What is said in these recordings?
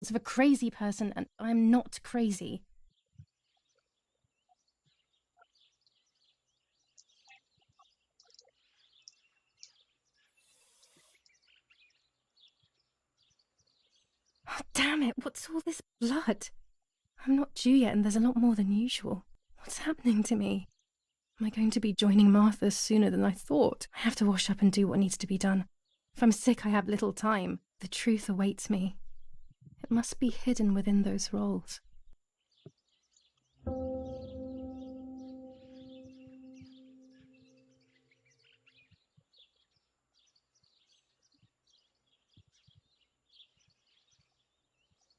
of a crazy person, and I'm not crazy. Oh, damn it, what's all this blood? I'm not due yet, and there's a lot more than usual. What's happening to me? Am I going to be joining Martha sooner than I thought? I have to wash up and do what needs to be done. If I'm sick, I have little time. The truth awaits me. It must be hidden within those rolls.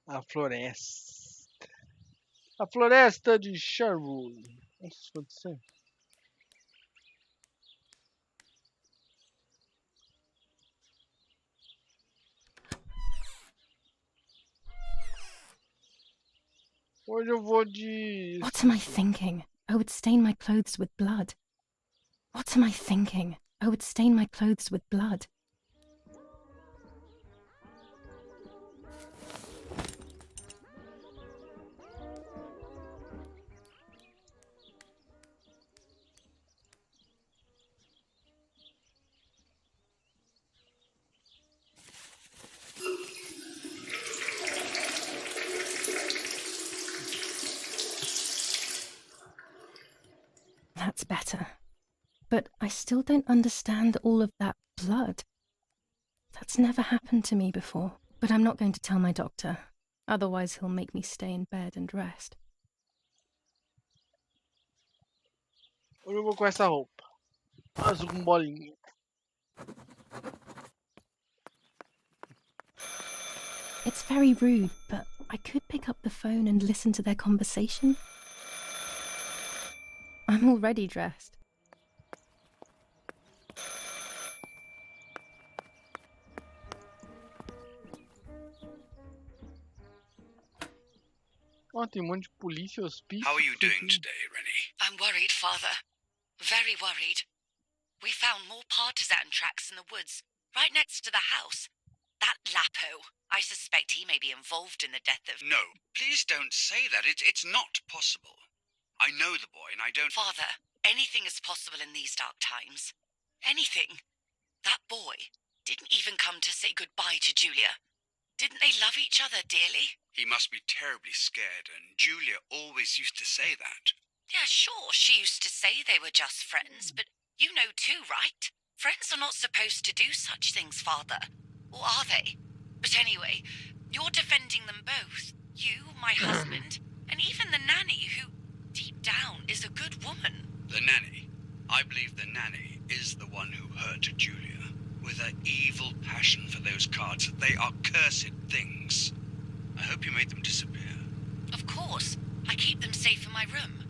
A floresta. A floresta de Sherwood. Nossa, pode ser. Hoje eu vou de... What am I thinking? I would stain my clothes with blood. What am I thinking? I would stain my clothes with blood. That's better. But I still don't understand all of that blood. That's never happened to me before. But I'm not going to tell my doctor. Otherwise he'll make me stay in bed and rest. Hoje eu vou com essa roupa. Azul com bolinha. It's very rude, but I could pick up the phone and listen to their conversation. I'm already dressed. Ó, tem monte de polícia, hospício. How are you doing today, Rennie? I'm worried, Father. Very worried. We found more partisan tracks in the woods, right next to the house. That Lapo, I suspect he may be involved in the death of... No, please don't say that. It's not possible. I know the boy and I don't... Father, anything is possible in these dark times. Anything. That boy didn't even come to say goodbye to Julia. Didn't they love each other dearly? He must be terribly scared, and Julia always used to say that. Yeah, sure, she used to say they were just friends, but you know too, right? Friends are not supposed to do such things, Father. Or are they? But anyway, you're defending them both. You, my husband, and even the nanny, who, deep down, is a good woman. The nanny. I believe the nanny is the one who hurt Julia. With her evil passion for those cards, they are cursed things. I hope you made them disappear. Of course. I keep them safe in my room.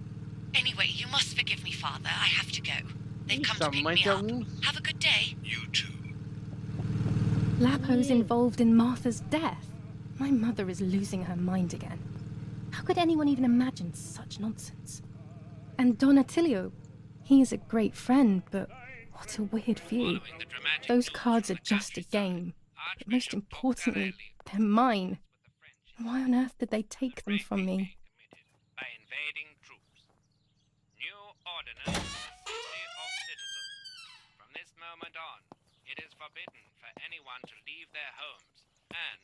Anyway, you must forgive me, Father. I have to go. They've come to pick me up. Have a good day. You too. Lapo's involved in Martha's death. My mother is losing her mind again. How could anyone even imagine such nonsense? And Don Attilio, he is a great friend, but what a weird view. Those cards are just a game. But most importantly, they're mine. Why on earth did they take them from me? By invading troops. New ordinance of the City of Citizens. From this moment on, it is forbidden for anyone to leave their homes and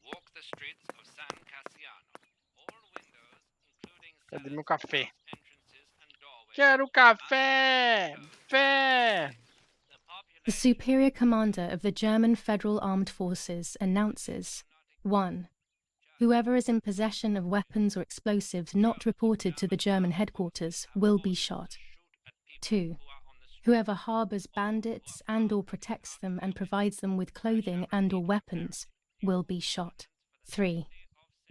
walk the streets of San Cassiano. All windows, including Cadê meu café? entrances and doorways... Quero café! Fé! The Superior Commander of the German Federal Armed Forces announces 1. Whoever is in possession of weapons or explosives not reported to the German headquarters will be shot. 2. Whoever harbors bandits and/or protects them and provides them with clothing and/or weapons will be shot. 3.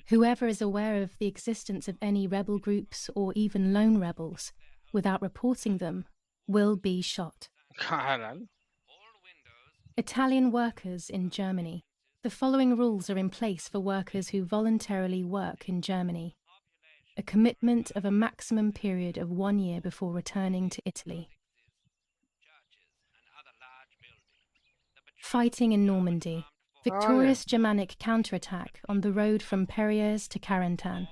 Whoever is aware of the existence of any rebel groups or even lone rebels without reporting them will be shot. Caralho. Italian workers in Germany. The following rules are in place for workers who voluntarily work in Germany. A commitment of a maximum period of 1 year before returning to Italy. Fighting in Normandy. Victorious Germanic counterattack on the road from Perriers to Carentan.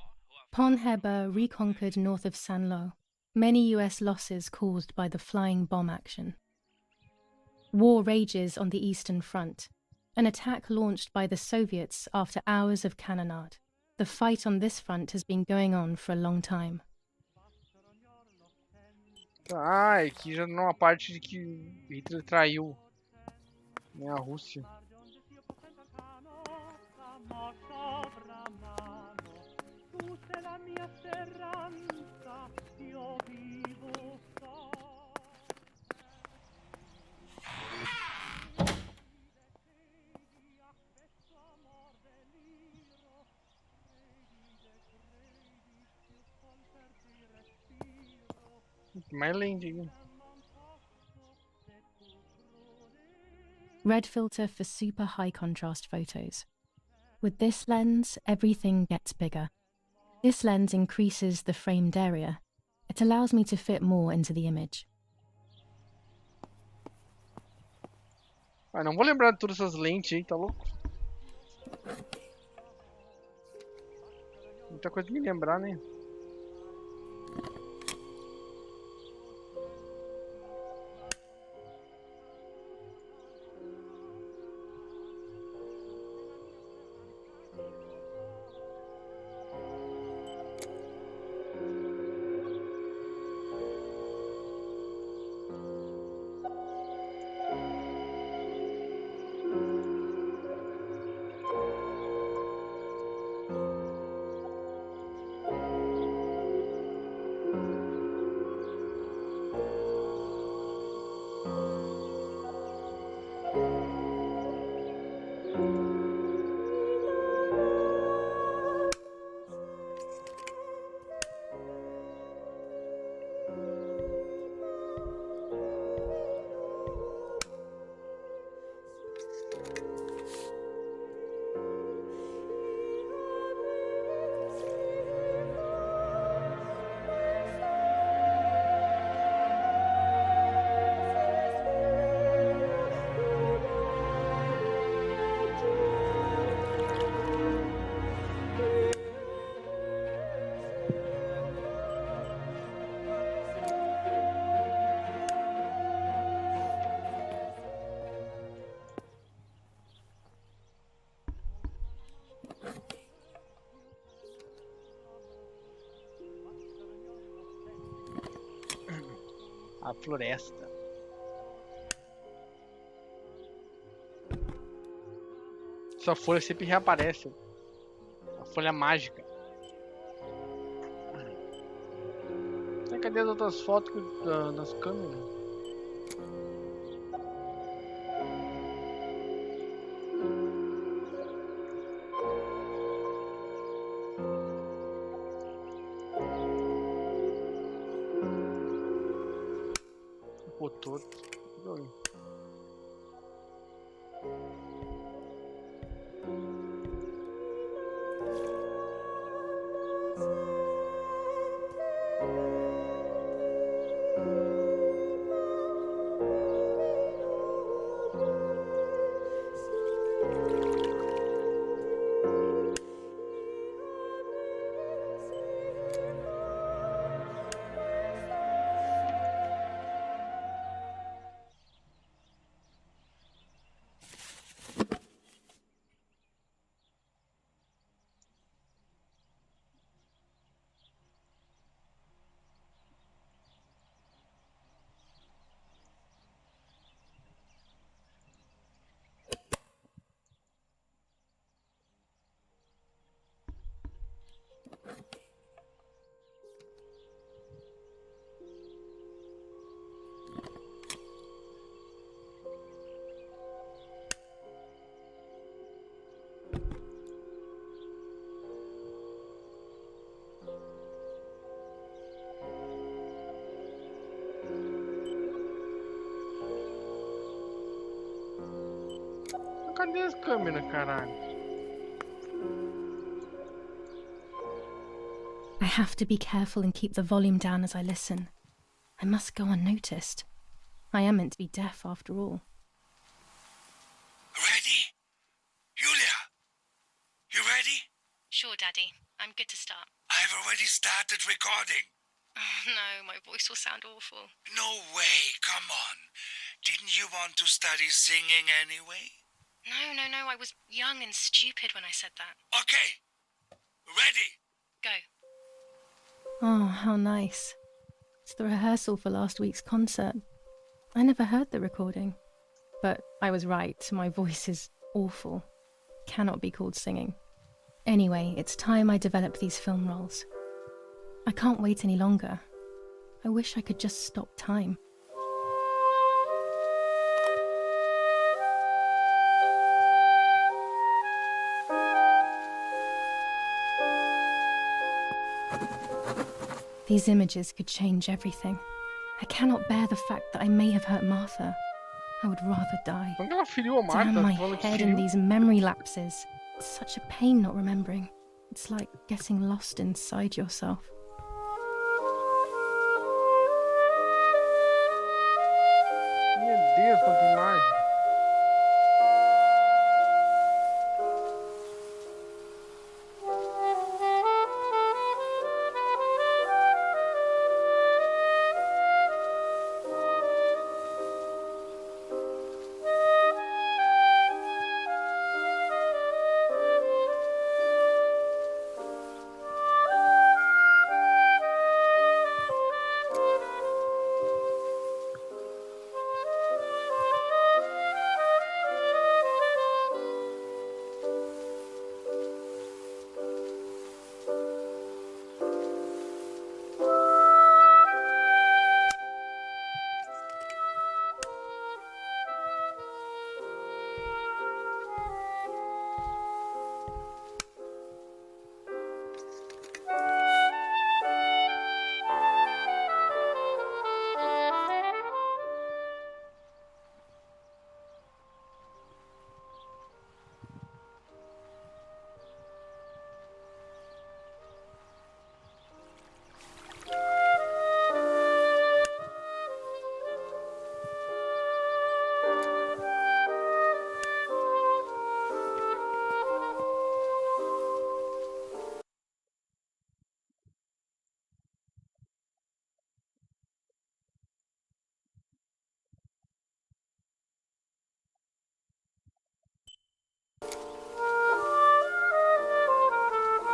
Pont Heber reconquered north of Saint-Lô. Many US losses caused by the flying bomb action. War rages on the Eastern Front. An attack launched by the Soviets after hours of cannonade. The fight on this front has been going on for a long time. Ah, aqui já numa parte de que Hitler traiu, né, a Rússia. Mais lente aqui. Red filter for super high contrast photos. With this lens, everything gets bigger. This lens increases the framed area. It allows me to fit more into the image. Ah, não vou lembrar de todas essas lentes aí, tá louco? Muita coisa pra me lembrar, né? A floresta. Essa folha sempre reaparece. A folha mágica. Cadê as outras fotos das câmeras? Todo. Cadê as câmeras, caralho? I have to be careful and keep the volume down as I listen. I must go unnoticed. I am meant to be deaf after all. Ready? Daddy. I'm good to start. I've already started recording. Oh, no, my voice will sound awful. No way, come on. Didn't you want to study singing anyway? No, I was young and stupid when I said that. Okay, ready. Go. Oh, how nice. It's the rehearsal for last week's concert. I never heard the recording. But I was right, my voice is awful. Cannot be called singing. Anyway, it's time I develop these film roles. I can't wait any longer. I wish I could just stop time. These images could change everything. I cannot bear the fact that I may have hurt Martha. I would rather die. Quando ela feriu a Marta, Damn my falando que head feriu. in these memory lapses. It's such a pain not remembering. It's like getting lost inside yourself. Meu Deus, quanta imagem.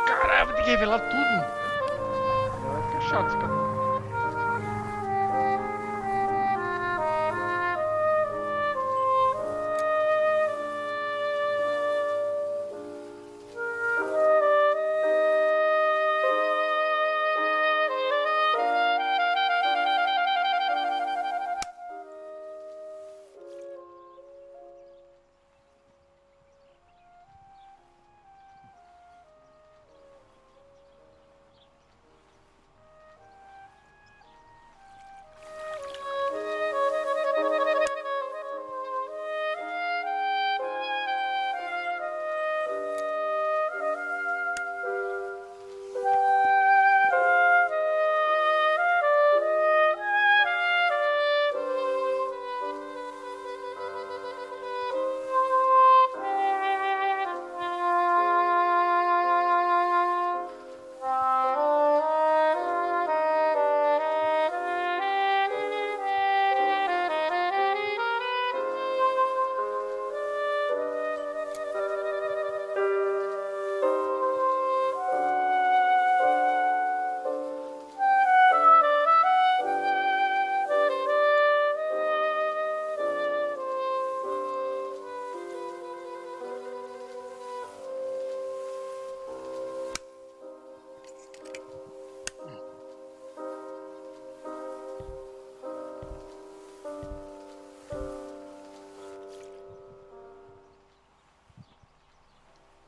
Caralho, vou ter que revelar tudo. Vai ficar chato esse cara.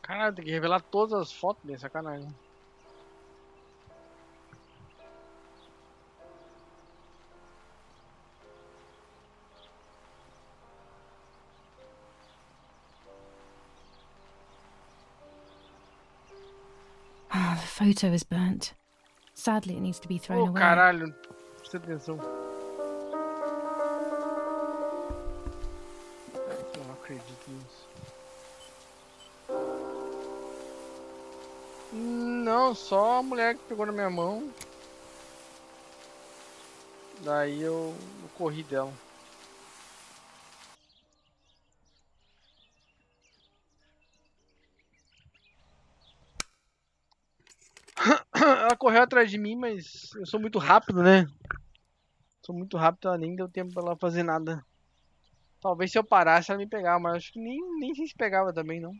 Caralho, tem que revelar todas as fotos dele, sacanagem. Ah, the photo is burnt. Sadly, it needs to be thrown Ô, away. caralho, presta atenção. Eu não acredito nisso. Não, só a mulher que pegou na minha mão. Daí eu corri dela. Ela correu atrás de mim, mas eu sou muito rápido, né? Sou muito rápido, ela nem deu tempo pra ela fazer nada. Talvez se eu parasse ela me pegava, mas acho que nem se pegava também, não.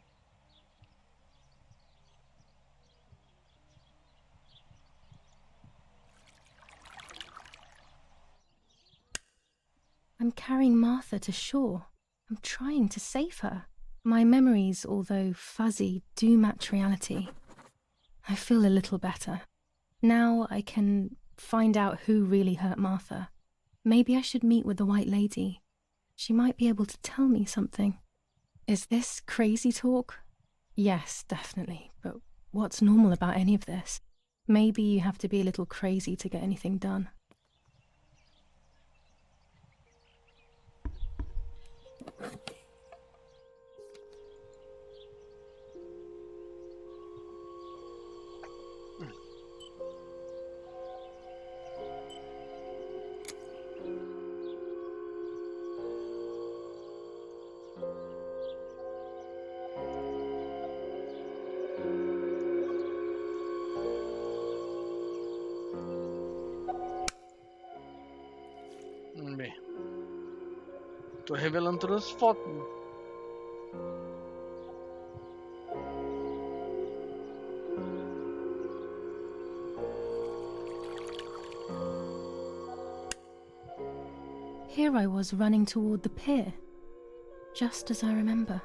I'm carrying Martha to shore. I'm trying to save her. My memories, although fuzzy, do match reality. I feel a little better. Now I can find out who really hurt Martha. Maybe I should meet with the White Lady. She might be able to tell me something. Is this crazy talk? Yes, definitely. But what's normal about any of this? Maybe you have to be a little crazy to get anything done. Vamos ver. Tô revelando todas as fotos. Here I was running toward the pier, just as I remember.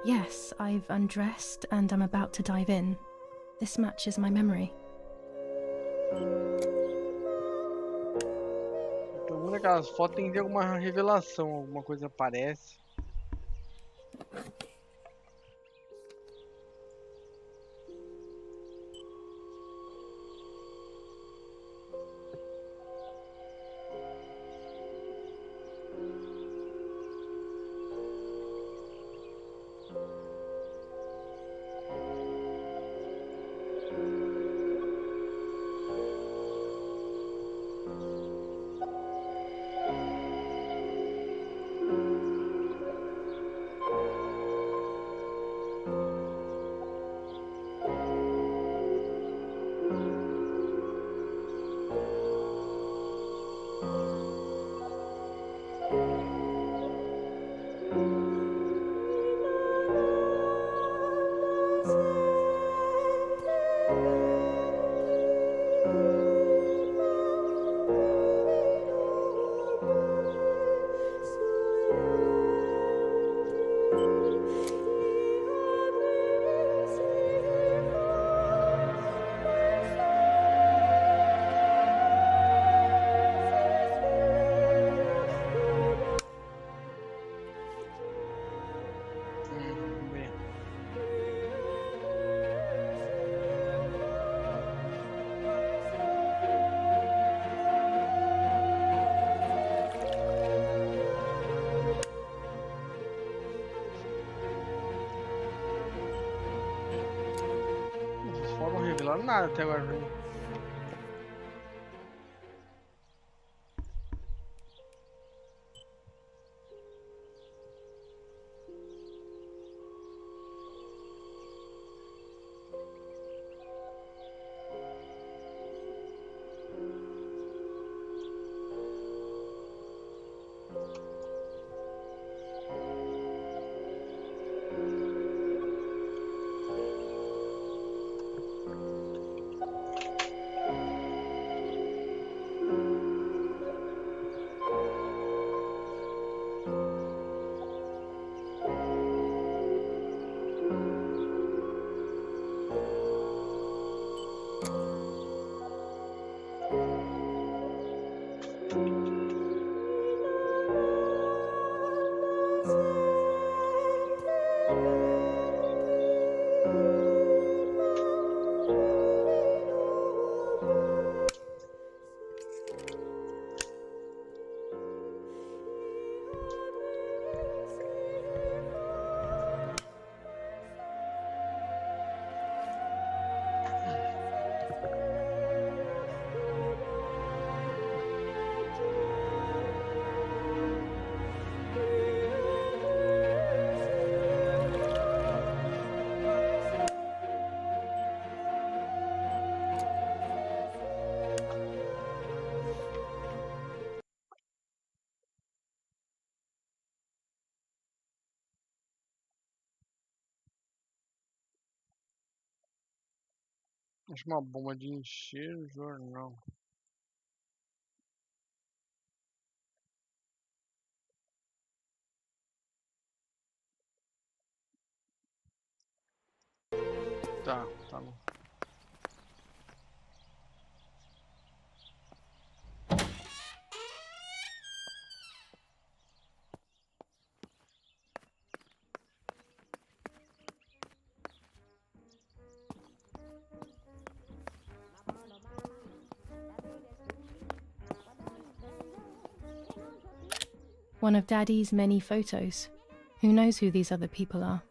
Yes, I've undressed and I'm about to dive in. This matches my memory. Então, uma daquelas fotos tem que ter alguma revelação, alguma coisa aparece. Vamos ver. Essas fotos não revelaram nada até agora pra mim. Acho uma bomba de encher o jornal. Tá bom. One of Daddy's many photos. Who knows who these other people are?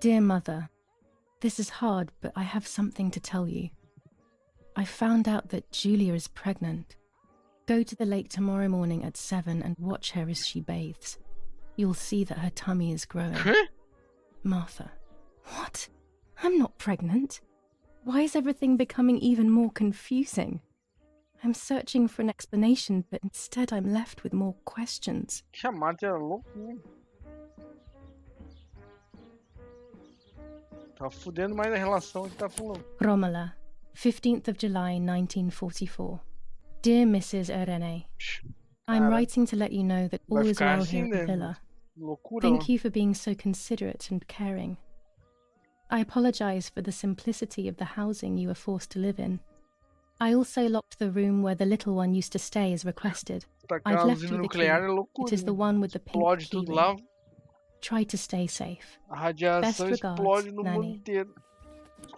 Dear Mother, this is hard, but I have something to tell you. I found out that Julia is pregnant. Go to the lake tomorrow morning at 7 and watch her as she bathes. You'll see that her tummy is growing. Martha, what? I'm not pregnant. Why is everything becoming even more confusing? I'm searching for an explanation, but instead I'm left with more questions. Que a Marta era louca, né? Tá fudendo mais a relação que tá falando. Romola, 15th of July 1944. Dear Mrs. Irene, I'm Cara, writing to let you know that all vai is ficar well assim, here at the né? villa. Loucura, Thank ó. you for being so considerate and caring. I apologize for the simplicity of the housing you were forced to live in. I also locked the room where the little one used to stay as requested. Tacar I've uma left usina you the key. nuclear é loucura. It is the one with the pink Explode tudo keyring. lá, Try to stay safe. a radiação Best regards, explode no mundo Nanny. inteiro.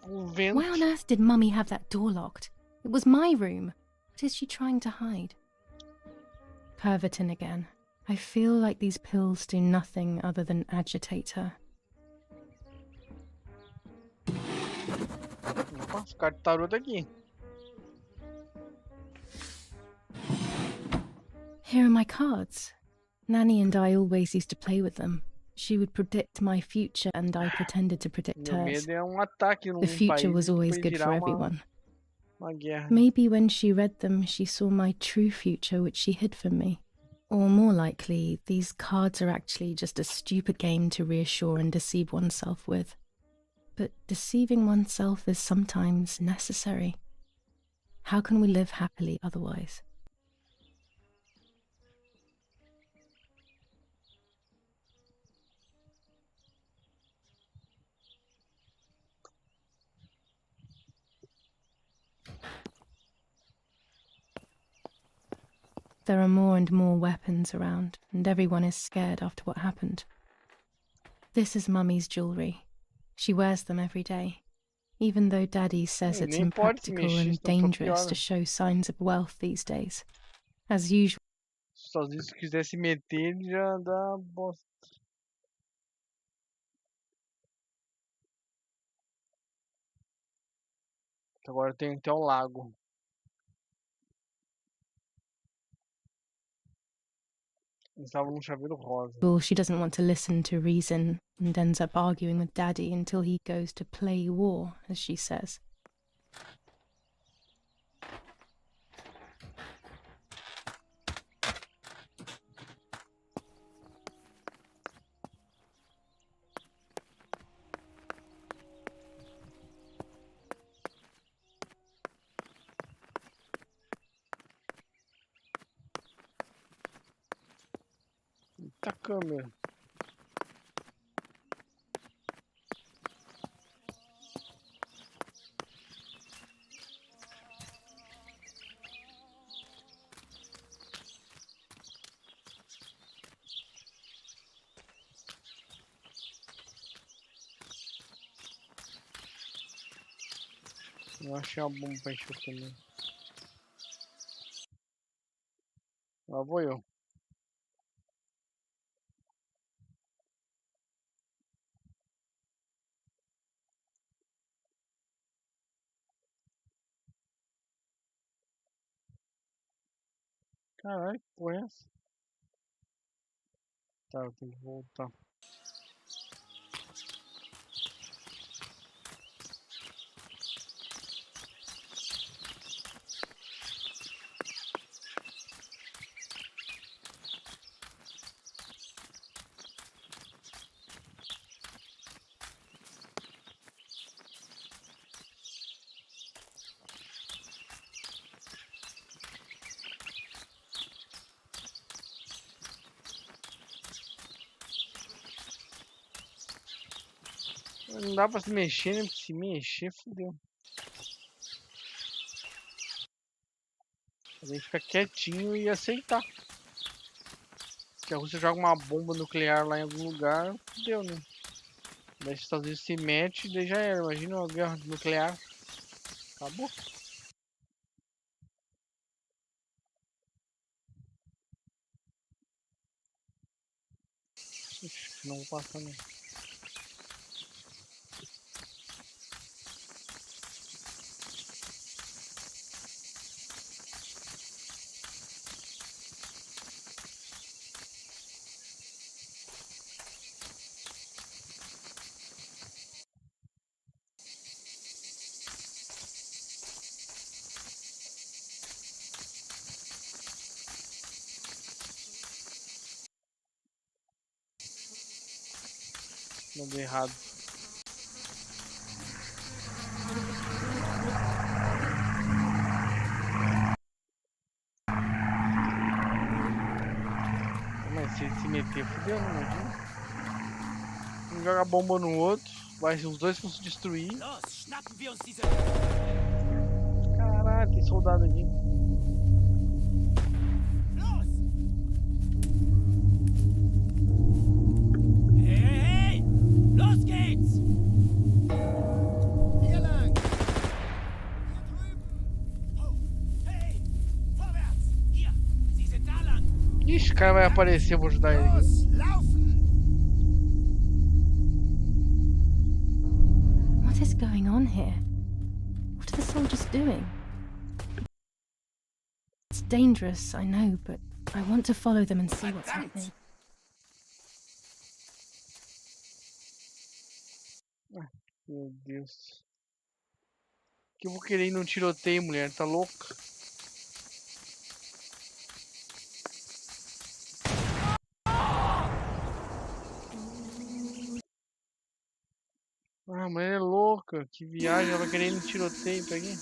Com o vento. Why on earth did Mummy have that door locked? It was my room. What is she trying to hide? Pervertin again. I feel like these pills do nothing other than agitate her. Opa, esse cara de tarô tá aqui. Here are my cards. Nanny and I always used to play with them. She would predict my future and I pretended to predict Meu hers. medo é ataque num The future país was e always depois good virar for everyone. uma guerra. Maybe when she read them, she saw my true future, which she hid from me. Or more likely, these cards are actually just a stupid game to reassure and deceive oneself with. But deceiving oneself is sometimes necessary. How can we live happily otherwise? There are more and more weapons around, and everyone is scared after what happened. This is Mummy's jewellery. She wears them every day, even though Daddy says it's Nem pode se impractical mexer, and senão só dangerous piora. to show signs of wealth these days. As usual, Sozinho, se quiser se meter, ele já dá bosta. Agora tem até um lago. Eles estavam num chaveiro rosa. Well, she doesn't want to listen to reason and ends up arguing with Daddy until he goes to play war, as she says. Eita câmera. Eu achei uma bomba pra encher também. Lá vou eu. Caralho, que porra é essa? Tá, eu tenho que voltar. Não dá pra se mexer, né? Porque se mexer, fodeu. A gente fica quietinho e aceitar. Se a Rússia joga uma bomba nuclear lá em algum lugar, fodeu, né? Daí os Estados Unidos se mete e daí já era. Imagina uma guerra nuclear. Acabou. Ixi, não vou passar não. Não deu errado. Mas se ele se meter, fudeu, não imagina? Um joga bomba no outro, os dois vão se destruir. Caralho, tem soldado aqui. Ixi, o cara vai aparecer, eu vou ajudar ele aqui. What is going on here? What are the soldiers doing? It's dangerous, I know, but I want to follow them and see what's happening. Meu Deus. Que eu vou querer ir num tiroteio, mulher, tá louca? Ah, a mulher é louca, que viagem, ela vai querer ir no tiroteio, pra quê?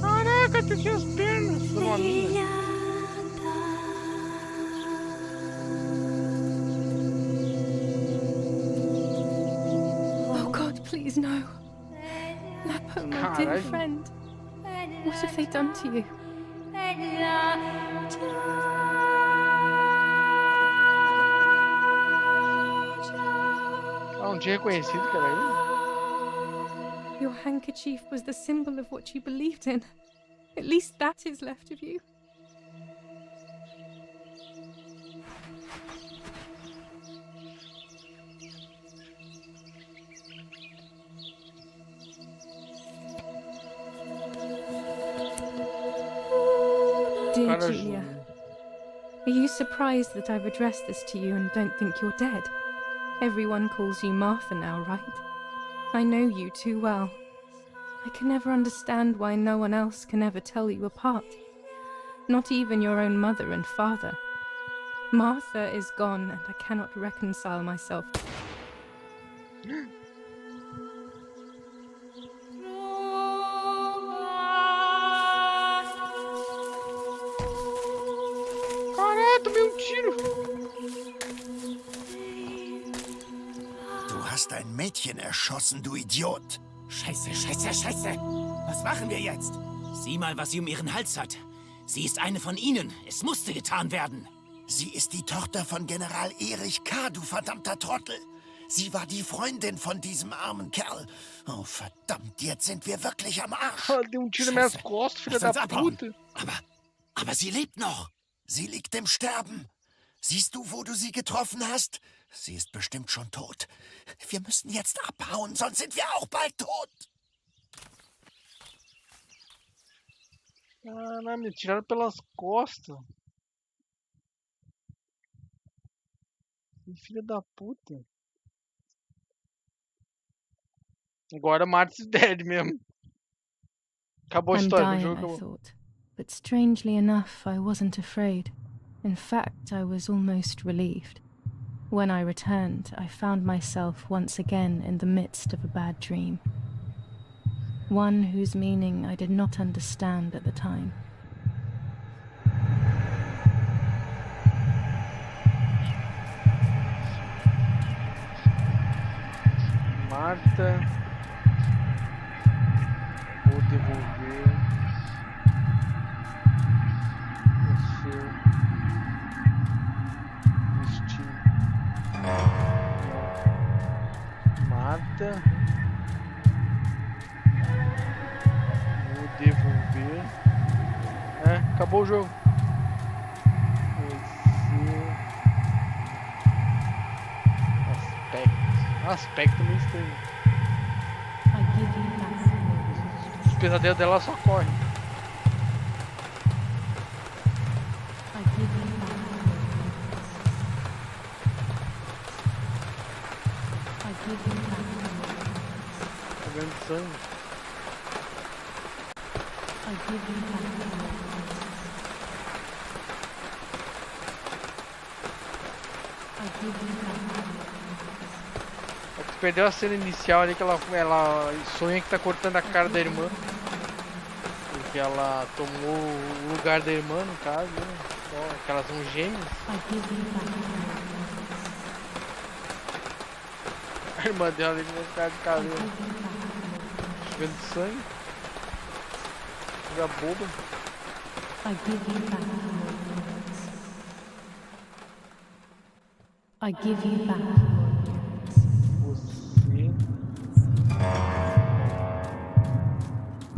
Caraca, tu tinha as pernas, foi uma mina. Oh God, please no. Lapo, my dear Caralho. friend. What have they done to you? Ah, não tinha reconhecido que era ele? Your handkerchief was the symbol of what you believed in. At least that is left of you. pegar a Julia. Júlia. Are you surprised that I've addressed this to you and don't think you're dead? Everyone calls you Martha now, right? I know you too well. I can never understand why no one else can ever tell you apart. Not even your own mother and father. Martha is gone, and I cannot reconcile myself. Caralho, tomei um tiro. Du hast ein Mädchen erschossen, du Idiot. Scheiße, scheiße, scheiße. Was machen wir jetzt? Sieh mal, was sie um ihren Hals hat. Sie ist eine von ihnen. Es musste getan werden. Sie ist die Tochter von General Erich K., du verdammter Trottel. Sie war die Freundin von diesem armen Kerl. Oh, verdammt, jetzt sind wir wirklich am Arsch. Deu um tiro nas minhas costas, filha Lass uns da abhauen. puta. Aber sie lebt noch. Sie liegt im Sterben. Siehst du, wo du sie getroffen hast? Sie ist bestimmt schon tot. Wir müssen jetzt abhauen, sonst sind wir auch bald tot. Caralho, me tiraram pelas costas. Que filha da puta. Agora Mart's dead mesmo. Acabou a I'm história, o dying, jogo I acabou. thought. But strangely enough, I wasn't afraid. In fact, I was almost relieved. When I returned, I found myself once again in the midst of a bad dream. One whose meaning I did not understand at the time. Marta. Vou devolver o seu vestido. Marta. Vou devolver. Acabou o jogo. Aspecto meio estranho. I give you back. Os pesadelos dela só correm. I give you back. I give you back. Tá vendo sangue? I give you back. I give you back. Perdeu a cena inicial ali que ela sonha que tá cortando a cara da irmã. Porque ela tomou o lugar da irmã, no caso, né? Só que elas são gêmeas. A irmã dela ali com uma cara de cabelo. Vendo sangue. Coisa boba. I give you back. I give you back.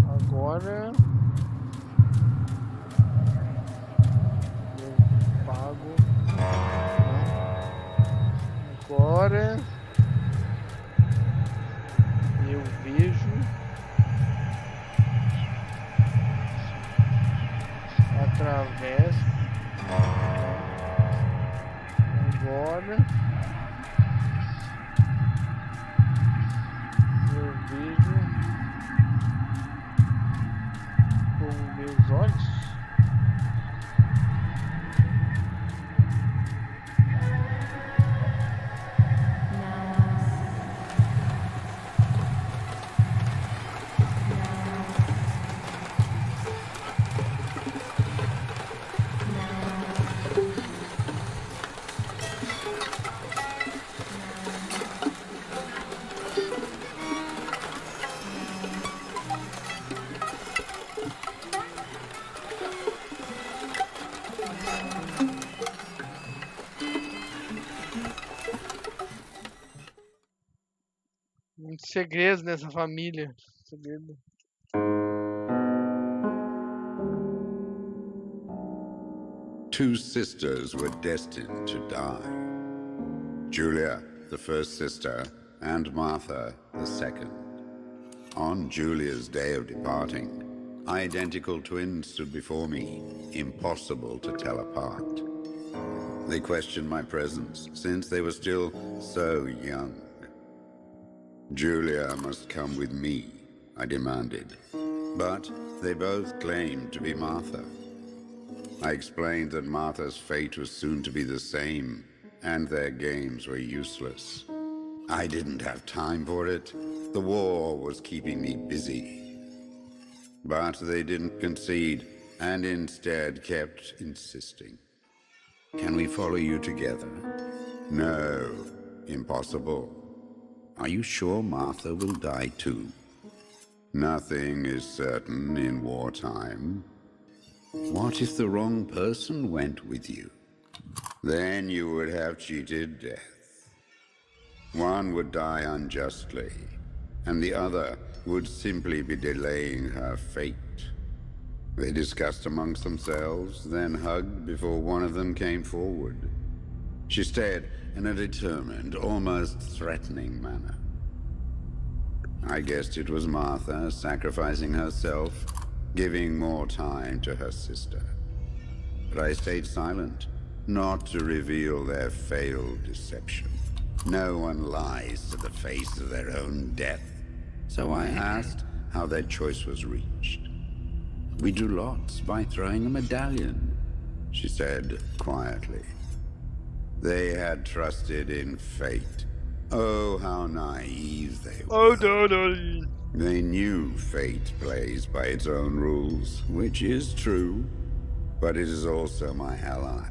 Agora eu pago. Agora eu vejo através. Agora eu vejo com meus olhos. Muitos segredos nessa família. Segredo. Two sisters were destined to die. Julia, the first sister, and Martha, the second. On Julia's day of departing, Identical twins stood before me, impossible to tell apart. They questioned my presence, since they were still so young. Julia must come with me, I demanded. But they both claimed to be Martha. I explained that Martha's fate was soon to be the same, and their games were useless. I didn't have time for it. The war was keeping me busy. But they didn't concede, and instead kept insisting. Can we follow you together? No, impossible. Are you sure Martha will die too? Nothing is certain in wartime. What if the wrong person went with you? Then you would have cheated death. One would die unjustly, and the other would simply be delaying her fate. They discussed amongst themselves, then hugged before one of them came forward. She stared in a determined, almost threatening manner. I guessed it was Martha sacrificing herself, giving more time to her sister. But I stayed silent, not to reveal their failed deception. No one lies to the face of their own death. So I asked how their choice was reached. We drew lots by throwing a medallion, she said quietly. They had trusted in fate. Oh, how naive they were. Oh, no. They knew fate plays by its own rules, which is true, but it is also my ally.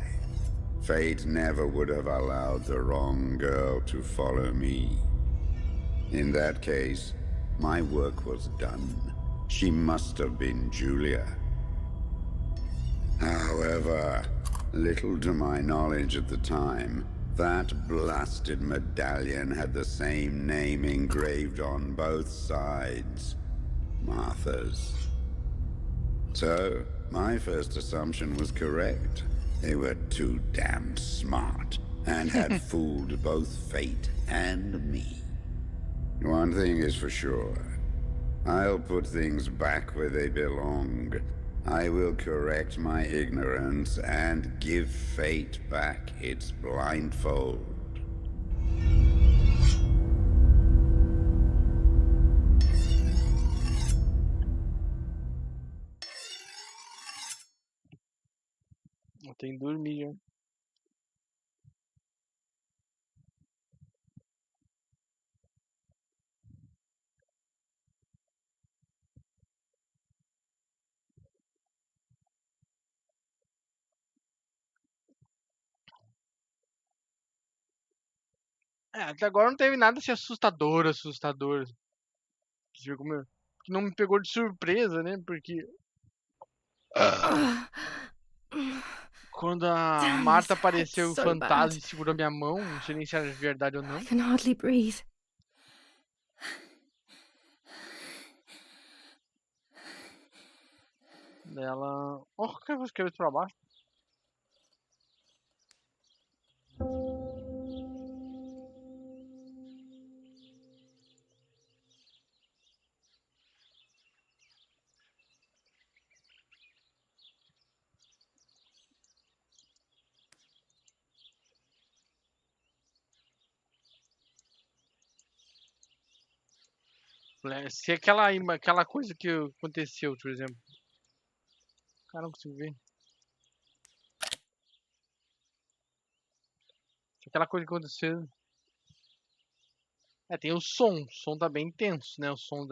Fate never would have allowed the wrong girl to follow me. In that case, my work was done. She must have been Julia. However, little to my knowledge at the time, that blasted medallion had the same name engraved on both sides. Martha's. So, my first assumption was correct. They were too damn smart, and had fooled both fate and me. One thing is for sure. I'll put things back where they belong. I will correct my ignorance and give fate back its blindfold. Eu tenho que dormir já. Até agora não teve nada assim assustador. Você viu como que não me pegou de surpresa, né? Porque quando a Damn, Marta this hurts apareceu, o so fantasma bad. e segurou minha mão, não sei nem se era verdade ou não. I can hardly breathe. Daí ela. Oh, que eu escrevi pra baixo. Se aquela coisa que aconteceu, por exemplo. Cara, não consigo ver. Se aquela coisa que aconteceu. É, tem o som. O som tá bem intenso, né? O som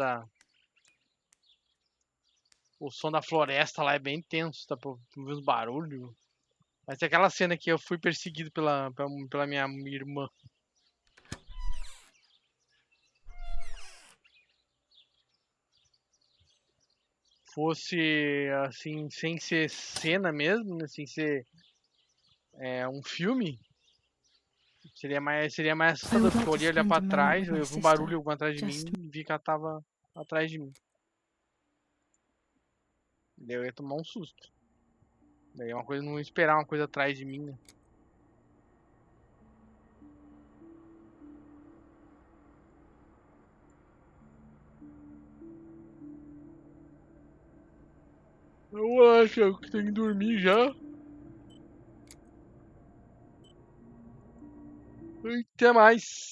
da floresta lá é bem intenso. Tá pra ver os barulhos. Mas tem aquela cena que eu fui perseguido pela minha irmã. Fosse assim, sem ser cena mesmo, né? Sem ser um filme, seria mais assustador, porque eu olhei pra trás, eu vi um barulho atrás de mim e vi que ela tava atrás de mim. Daí eu ia tomar um susto. Daí é uma coisa, não esperar uma coisa atrás de mim, né? Eu acho que tem que dormir já. Até mais.